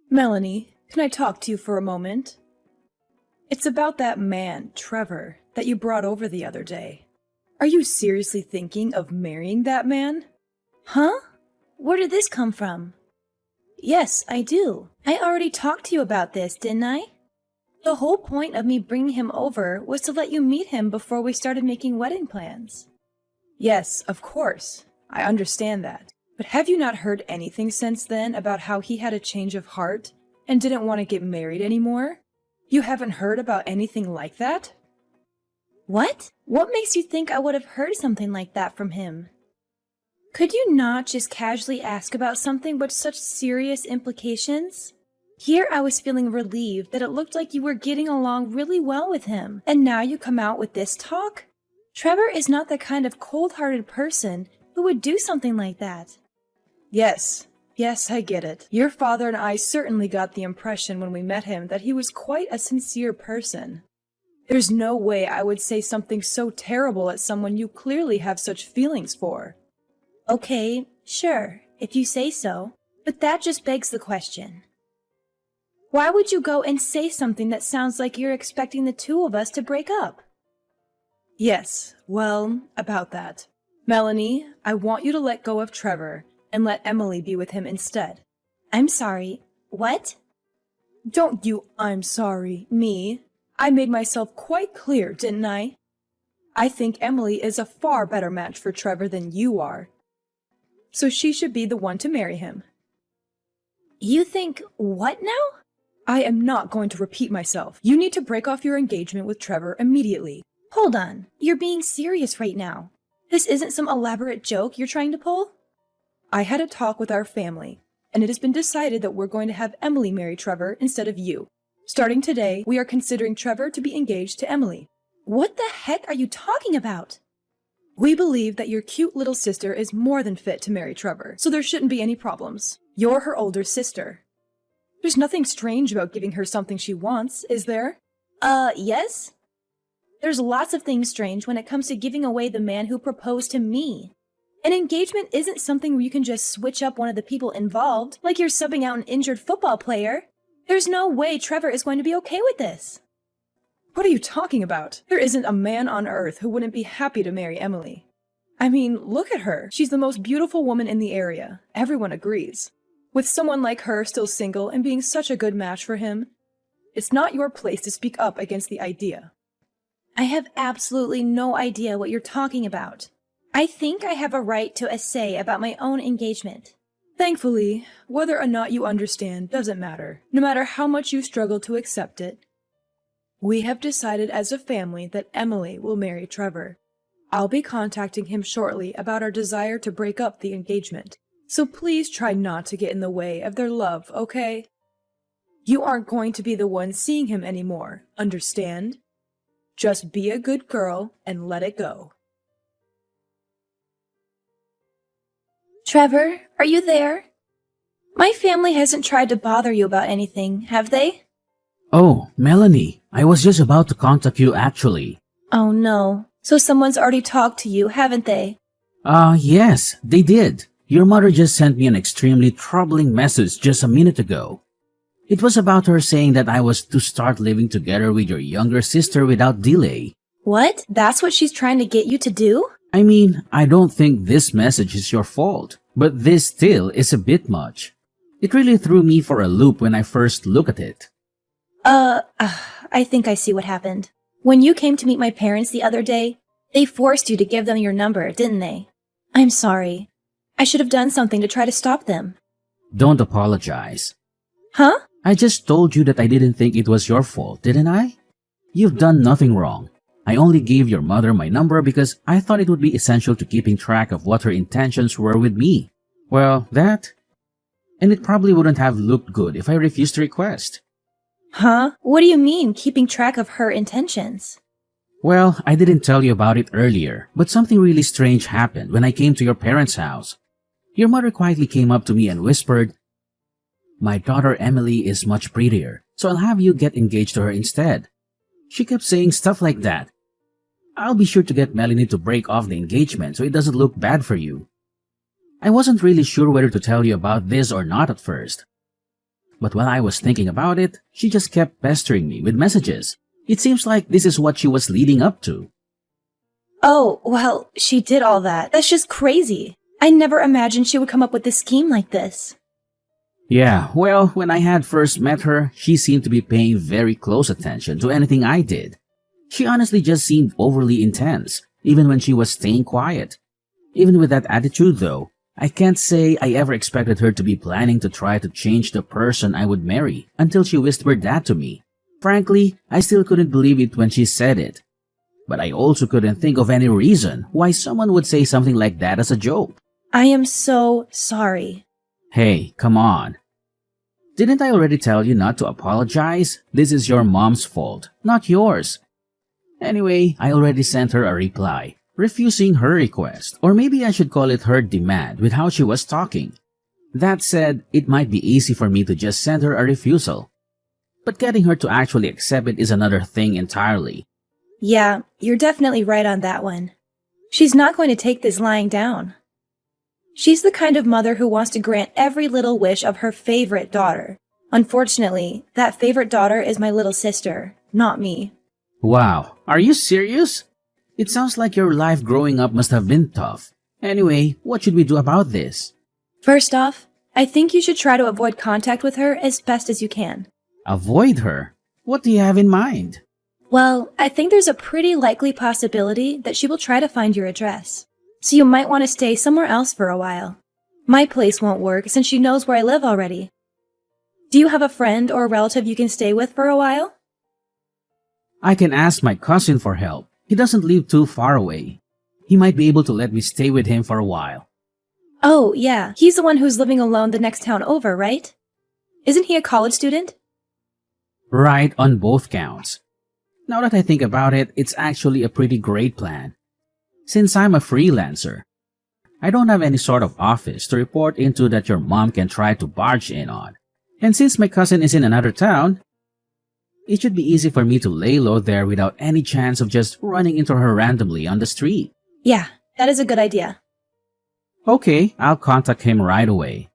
Melanie, can I talk to you for a moment? It's about that man, Trevor, that you brought over the other day. Are you seriously thinking of marrying that man? Huh? Where did this come from? Yes, I do. I already talked to you about this, didn't I? The whole point of me bringing him over was to let you meet him before we started making wedding plans. Yes, of course. I understand that. But have you not heard anything since then about how he had a change of heart and didn't want to get married anymore? You haven't heard about anything like that? What? What makes you think I would have heard something like that from him? Could you not just casually ask about something with such serious implications? Here I was feeling relieved that it looked like you were getting along really well with him, and now you come out with this talk? Trevor is not the kind of cold-hearted person who would do something like that. Yes, I get it. Your father and I certainly got the impression when we met him that he was quite a sincere person. There's no way I would say something so terrible at someone you clearly have such feelings for. Okay, sure, if you say so, but that just begs the question. Why would you go and say something that sounds like you're expecting the two of us to break up? Yes, well, about that. Melanie, I want you to let go of Trevor and let Emily be with him instead. I'm sorry, what? Don't you I'm sorry, me. I made myself quite clear, didn't I? I think Emily is a far better match for Trevor than you are. So she should be the one to marry him. You think what now? I am not going to repeat myself. You need to break off your engagement with Trevor immediately. Hold on, you're being serious right now. This isn't some elaborate joke you're trying to pull? I had a talk with our family, and it has been decided that we're going to have Emily marry Trevor instead of you. Starting today, we are considering Trevor to be engaged to Emily. What the heck are you talking about? We believe that your cute little sister is more than fit to marry Trevor, so there shouldn't be any problems. You're her older sister. There's nothing strange about giving her something she wants, is there? Yes? There's lots of things strange when it comes to giving away the man who proposed to me. An engagement isn't something where you can just switch up one of the people involved, like you're subbing out an injured football player. There's no way Trevor is going to be okay with this. What are you talking about? There isn't a man on earth who wouldn't be happy to marry Emily. I mean, look at her. She's the most beautiful woman in the area. Everyone agrees. With someone like her still single and being such a good match for him, it's not your place to speak up against the idea. I have absolutely no idea what you're talking about. I think I have a right to a say about my own engagement. Thankfully, whether or not you understand doesn't matter, no matter how much you struggle to accept it. We have decided as a family that Emily will marry Trevor. I'll be contacting him shortly about our desire to break up the engagement, so please try not to get in the way of their love, okay? You aren't going to be the one seeing him anymore, understand? Just be a good girl and let it go. Trevor, are you there? My family hasn't tried to bother you about anything, have they? Oh, Melanie, I was just about to contact you actually. Oh no, so someone's already talked to you, haven't they? Yes, they did. Your mother just sent me an extremely troubling message just a minute ago. It was about her saying that I was to start living together with your younger sister without delay. What? That's what she's trying to get you to do? I mean, I don't think this message is your fault, but this still is a bit much. It really threw me for a loop when I first looked at it. I think I see what happened. When you came to meet my parents the other day, they forced you to give them your number, didn't they? I'm sorry. I should have done something to try to stop them. Don't apologize. Huh? I just told you that I didn't think it was your fault, didn't I? You've done nothing wrong. I only gave your mother my number because I thought it would be essential to keeping track of what her intentions were with me. Well, that... And it probably wouldn't have looked good if I refused the request. Huh? What do you mean, keeping track of her intentions? Well, I didn't tell you about it earlier, but something really strange happened when I came to your parents' house. Your mother quietly came up to me and whispered, "My daughter Emily is much prettier, so I'll have you get engaged to her instead." She kept saying stuff like that. "I'll be sure to get Melanie to break off the engagement so it doesn't look bad for you." I wasn't really sure whether to tell you about this or not at first. But while I was thinking about it, she just kept pestering me with messages. It seems like this is what she was leading up to. Oh, well, she did all that. That's just crazy. I never imagined she would come up with a scheme like this. Yeah, well, when I had first met her, she seemed to be paying very close attention to anything I did. She honestly just seemed overly intense, even when she was staying quiet. Even with that attitude though, I can't say I ever expected her to be planning to try to change the person I would marry until she whispered that to me. Frankly, I still couldn't believe it when she said it. But I also couldn't think of any reason why someone would say something like that as a joke. I am so sorry. Hey, come on. Didn't I already tell you not to apologize? This is your mom's fault, not yours. Anyway, I already sent her a reply, refusing her request, or maybe I should call it her demand with how she was talking. That said, it might be easy for me to just send her a refusal. But getting her to actually accept it is another thing entirely. Yeah, you're definitely right on that one. She's not going to take this lying down. She's the kind of mother who wants to grant every little wish of her favorite daughter. Unfortunately, that favorite daughter is my little sister, not me. Wow, are you serious? It sounds like your life growing up must have been tough. Anyway, what should we do about this? First off, I think you should try to avoid contact with her as best as you can. Avoid her? What do you have in mind? Well, I think there's a pretty likely possibility that she will try to find your address. So you might want to stay somewhere else for a while. My place won't work since she knows where I live already. Do you have a friend or a relative you can stay with for a while? I can ask my cousin for help. He doesn't live too far away. He might be able to let me stay with him for a while. Oh, yeah. He's the one who's living alone the next town over, right? Isn't he a college student? Right on both counts. Now that I think about it, it's actually a pretty great plan. Since I'm a freelancer, I don't have any sort of office to report into that your mom can try to barge in on. And since my cousin is in another town, it should be easy for me to lay low there without any chance of just running into her randomly on the street. Yeah, that is a good idea. Okay, I'll contact him right away.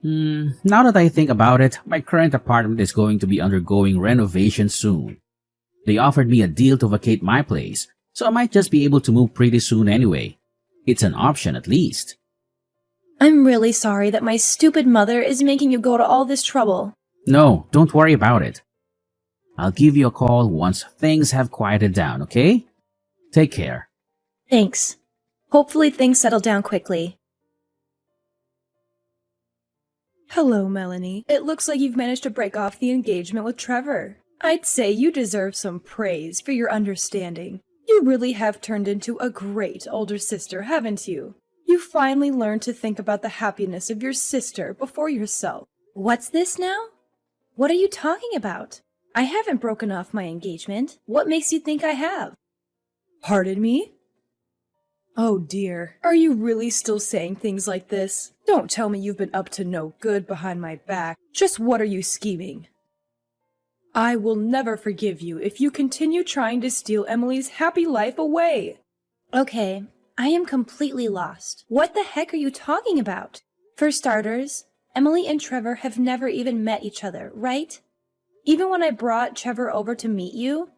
Now that I think about it, my current apartment is going to be undergoing renovation soon. They offered me a deal to vacate my place, so I might just be able to move pretty soon anyway. It's an option at least. I'm really sorry that my stupid mother is making you go to all this trouble. No, don't worry about it. I'll give you a call once things have quieted down, okay? Take care. Thanks. Hopefully things settle down quickly. Hello, Melanie. It looks like you've managed to break off the engagement with Trevor. I'd say you deserve some praise for your understanding. You really have turned into a great older sister, haven't you? You finally learned to think about the happiness of your sister before yourself. What's this now? What are you talking about? I haven't broken off my engagement. What makes you think I have? Pardon me? Oh dear, are you really still saying things like this? Don't tell me you've been up to no good behind my back. Just what are you scheming? I will never forgive you if you continue trying to steal Emily's happy life away. Okay, I am completely lost. What the heck are you talking about? For starters, Emily and Trevor have never even met each other, right? Even when I brought Trevor over to meet you,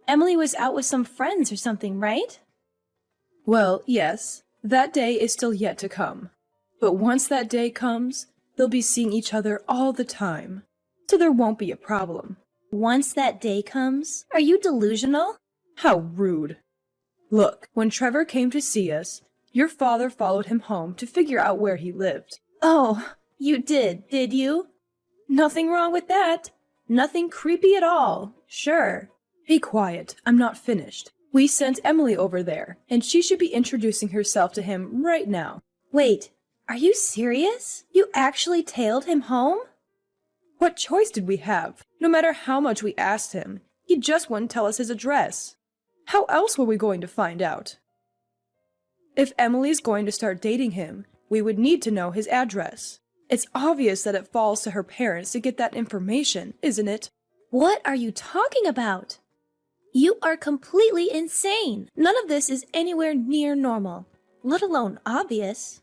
Emily was out with some friends or something, right? Well, yes, that day is still yet to come. But once that day comes, they'll be seeing each other all the time. So there won't be a problem. Once that day comes? Are you delusional? How rude. Look, when Trevor came to see us, your father followed him home to figure out where he lived. Oh, you did you? Nothing wrong with that. Nothing creepy at all. Sure. Be quiet. I'm not finished. We sent Emily over there, and she should be introducing herself to him right now. Wait, are you serious? You actually tailed him home? What choice did we have? No matter how much we asked him, he just wouldn't tell us his address. How else were we going to find out? If Emily's going to start dating him, we would need to know his address. It's obvious that it falls to her parents to get that information, isn't it? What are you talking about? You are completely insane. None of this is anywhere near normal, let alone obvious.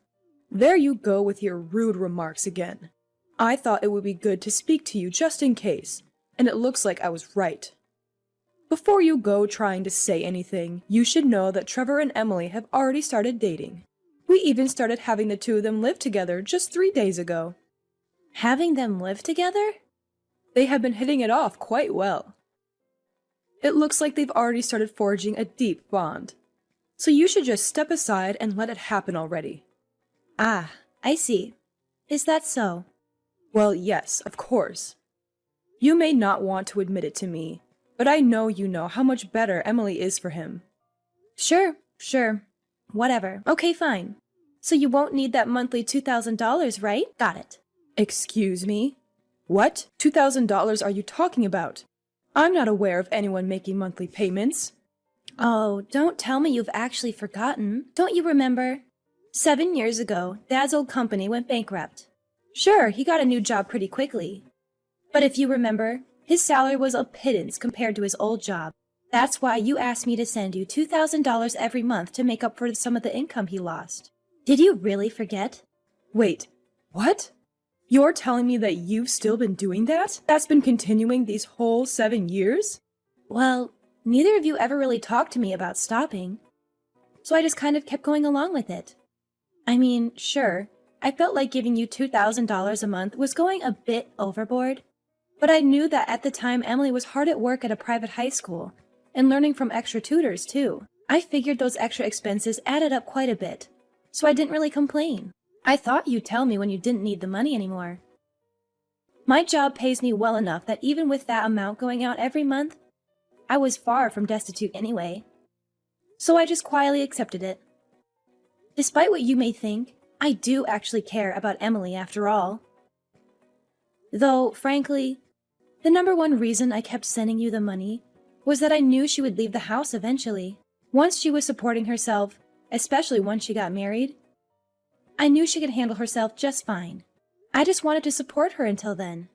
There you go with your rude remarks again. I thought it would be good to speak to you just in case, and it looks like I was right. Before you go trying to say anything, you should know that Trevor and Emily have already started dating. We even started having the two of them live together just 3 days ago. Having them live together? They have been hitting it off quite well. It looks like they've already started forging a deep bond. So you should just step aside and let it happen already. Ah, I see. Is that so? Well, yes, of course. You may not want to admit it to me, but I know you know how much better Emily is for him. Sure. Whatever. Okay, fine. So you won't need that monthly $2,000, right? Got it. Excuse me? What $2,000 are you talking about? I'm not aware of anyone making monthly payments. Oh, don't tell me you've actually forgotten. Don't you remember? 7 years ago, Dad's old company went bankrupt. Sure, he got a new job pretty quickly. But if you remember, his salary was a pittance compared to his old job. That's why you asked me to send you $2,000 every month to make up for some of the income he lost. Did you really forget? Wait, what? You're telling me that you've still been doing that? That's been continuing these whole 7 years? Well, neither of you ever really talked to me about stopping. So I just kind of kept going along with it. I mean, sure, I felt like giving you $2,000 a month was going a bit overboard. But I knew that at the time Emily was hard at work at a private high school, and learning from extra tutors too. I figured those extra expenses added up quite a bit, so I didn't really complain. I thought you'd tell me when you didn't need the money anymore. My job pays me well enough that even with that amount going out every month, I was far from destitute anyway. So I just quietly accepted it. Despite what you may think, I do actually care about Emily after all. Though, frankly, the number one reason I kept sending you the money was that I knew she would leave the house eventually. Once she was supporting herself, especially once she got married, I knew she could handle herself just fine. I just wanted to support her until then.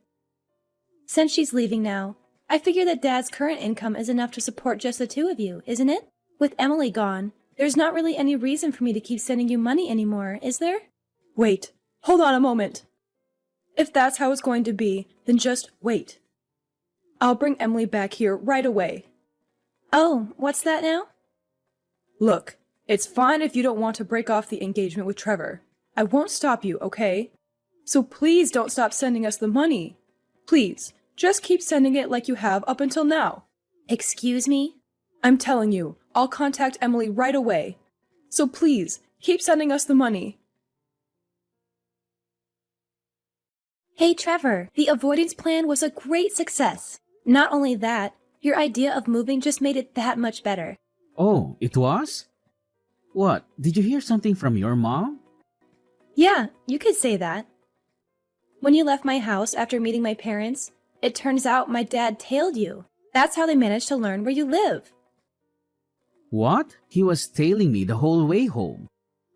Since she's leaving now, I figure that Dad's current income is enough to support just the two of you, isn't it? With Emily gone, there's not really any reason for me to keep sending you money anymore, is there? Wait, hold on a moment. If that's how it's going to be, then just wait. I'll bring Emily back here right away. Oh, what's that now? Look, it's fine if you don't want to break off the engagement with Trevor. I won't stop you, okay? So please don't stop sending us the money. Please, just keep sending it like you have up until now. Excuse me? I'm telling you, I'll contact Emily right away. So please, keep sending us the money. Hey Trevor, the avoidance plan was a great success. Not only that, your idea of moving just made it that much better. Oh, it was? What, did you hear something from your mom? Yeah, you could say that. When you left my house after meeting my parents, it turns out my dad tailed you. That's how they managed to learn where you live. What? He was tailing me the whole way home.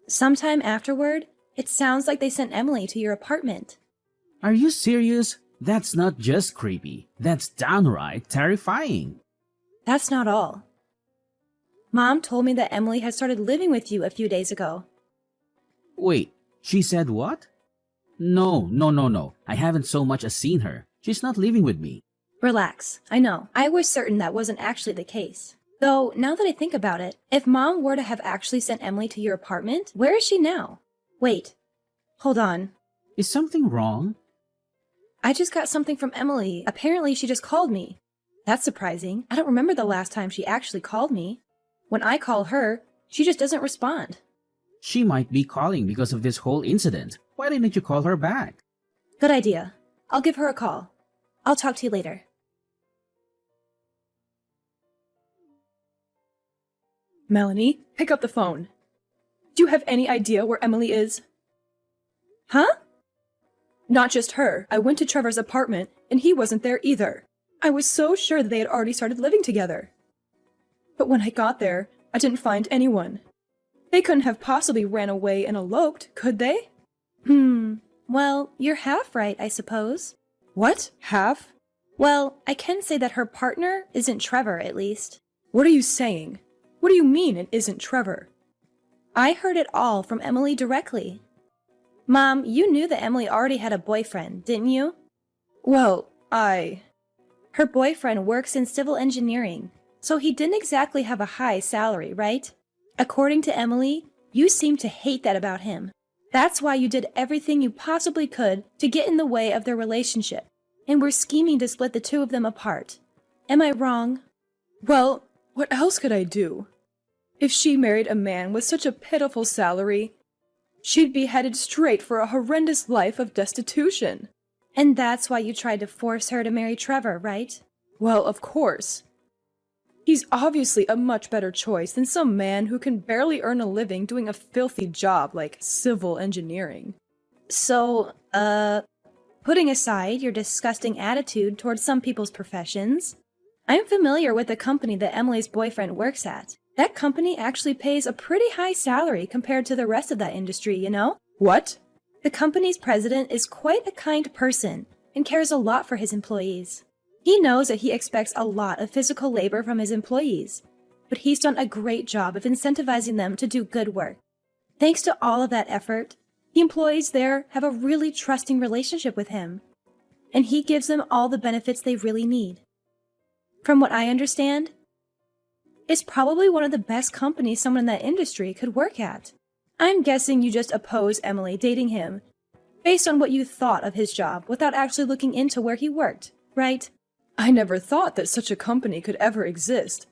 Sometime afterward, it sounds like they sent Emily to your apartment. Are you serious? That's not just creepy. That's downright terrifying. That's not all. Mom told me that Emily had started living with you a few days ago. Wait, she said what? No. I haven't so much as seen her. She's not living with me. Relax. I know. I was certain that wasn't actually the case. Though, now that I think about it, if Mom were to have actually sent Emily to your apartment, where is she now? Wait. Hold on. Is something wrong? I just got something from Emily. Apparently, she just called me. That's surprising. I don't remember the last time she actually called me. When I call her, she just doesn't respond. She might be calling because of this whole incident. Why didn't you call her back? Good idea. I'll give her a call. I'll talk to you later. Melanie, pick up the phone. Do you have any idea where Emily is? Huh? Not just her. I went to Trevor's apartment, and he wasn't there either. I was so sure that they had already started living together. But when I got there, I didn't find anyone. They couldn't have possibly ran away and eloped, could they? Well, you're half right, I suppose. What? Half? Well, I can say that her partner isn't Trevor, at least. What are you saying? What do you mean it isn't Trevor? I heard it all from Emily directly. Mom, you knew that Emily already had a boyfriend, didn't you? Well, Her boyfriend works in civil engineering, so he didn't exactly have a high salary, right? According to Emily, you seem to hate that about him. That's why you did everything you possibly could to get in the way of their relationship, and were scheming to split the two of them apart. Am I wrong? Well, what else could I do? If she married a man with such a pitiful salary, she'd be headed straight for a horrendous life of destitution. And that's why you tried to force her to marry Trevor, right? Well, of course. He's obviously a much better choice than some man who can barely earn a living doing a filthy job like civil engineering. So, putting aside your disgusting attitude towards some people's professions, I'm familiar with the company that Emily's boyfriend works at. That company actually pays a pretty high salary compared to the rest of that industry, you know? What? The company's president is quite a kind person and cares a lot for his employees. He knows that he expects a lot of physical labor from his employees, but he's done a great job of incentivizing them to do good work. Thanks to all of that effort, the employees there have a really trusting relationship with him, and he gives them all the benefits they really need. From what I understand, it's probably one of the best companies someone in that industry could work at. I'm guessing you just oppose Emily dating him based on what you thought of his job without actually looking into where he worked, right? I never thought that such a company could ever exist,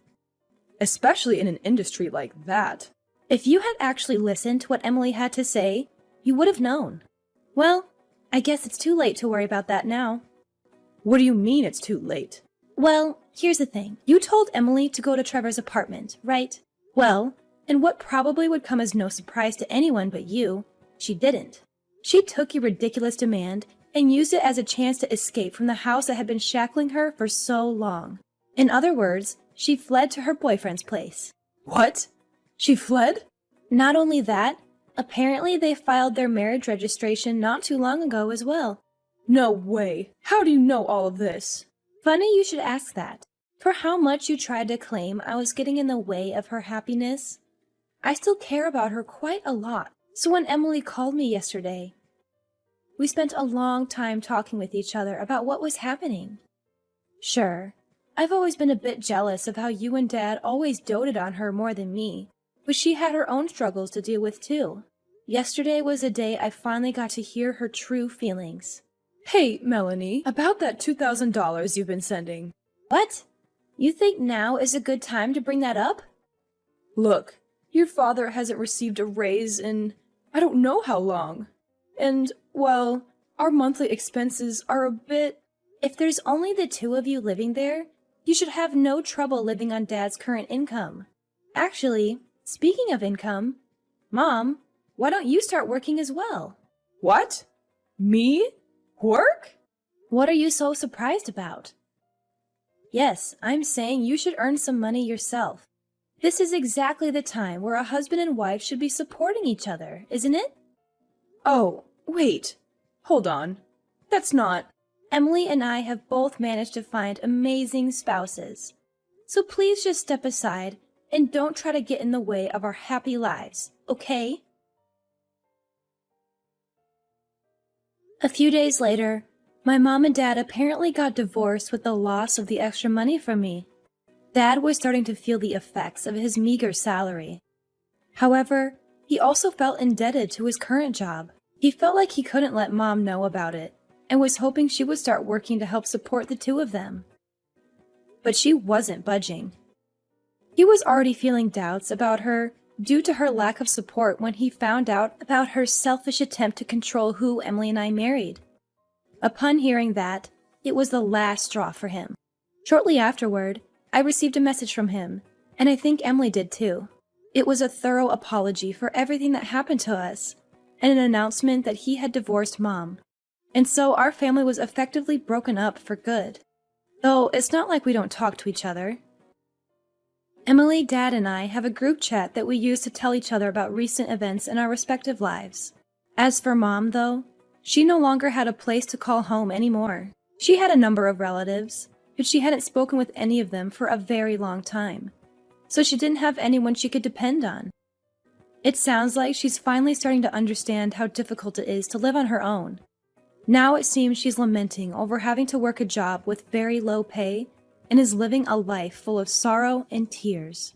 especially in an industry like that. If you had actually listened to what Emily had to say, you would have known. Well, I guess it's too late to worry about that now. What do you mean it's too late? Well, here's the thing. You told Emily to go to Trevor's apartment, right? Well, and what probably would come as no surprise to anyone but you, she didn't. She took your ridiculous demand and used it as a chance to escape from the house that had been shackling her for so long. In other words, she fled to her boyfriend's place. What? She fled? Not only that, apparently they filed their marriage registration not too long ago as well. No way. How do you know all of this? Funny you should ask that. For how much you tried to claim I was getting in the way of her happiness, I still care about her quite a lot. So when Emily called me yesterday, we spent a long time talking with each other about what was happening. Sure, I've always been a bit jealous of how you and Dad always doted on her more than me, but she had her own struggles to deal with too. Yesterday was a day I finally got to hear her true feelings. Hey, Melanie, about that $2,000 you've been sending. What? You think now is a good time to bring that up? Look, your father hasn't received a raise in I don't know how long. And, well, our monthly expenses are a bit... If there's only the two of you living there, you should have no trouble living on Dad's current income. Actually, speaking of income, Mom, why don't you start working as well? What? Me? Work? What are you so surprised about? Yes, I'm saying you should earn some money yourself. This is exactly the time where a husband and wife should be supporting each other, isn't it? Oh, wait. Hold on. That's not... Emily and I have both managed to find amazing spouses. So please just step aside and don't try to get in the way of our happy lives, okay? A few days later, my mom and Dad apparently got divorced with the loss of the extra money from me. Dad was starting to feel the effects of his meager salary. However, he also felt indebted to his current job. He felt like he couldn't let Mom know about it, and was hoping she would start working to help support the two of them. But she wasn't budging. He was already feeling doubts about her due to her lack of support when he found out about her selfish attempt to control who Emily and I married. Upon hearing that, it was the last straw for him. Shortly afterward, I received a message from him, and I think Emily did too. It was a thorough apology for everything that happened to us, and an announcement that he had divorced Mom. And so our family was effectively broken up for good. Though it's not like we don't talk to each other. Emily, Dad, and I have a group chat that we use to tell each other about recent events in our respective lives. As for Mom, though, she no longer had a place to call home anymore. She had a number of relatives, but she hadn't spoken with any of them for a very long time. So she didn't have anyone she could depend on. It sounds like she's finally starting to understand how difficult it is to live on her own. Now it seems she's lamenting over having to work a job with very low pay and is living a life full of sorrow and tears.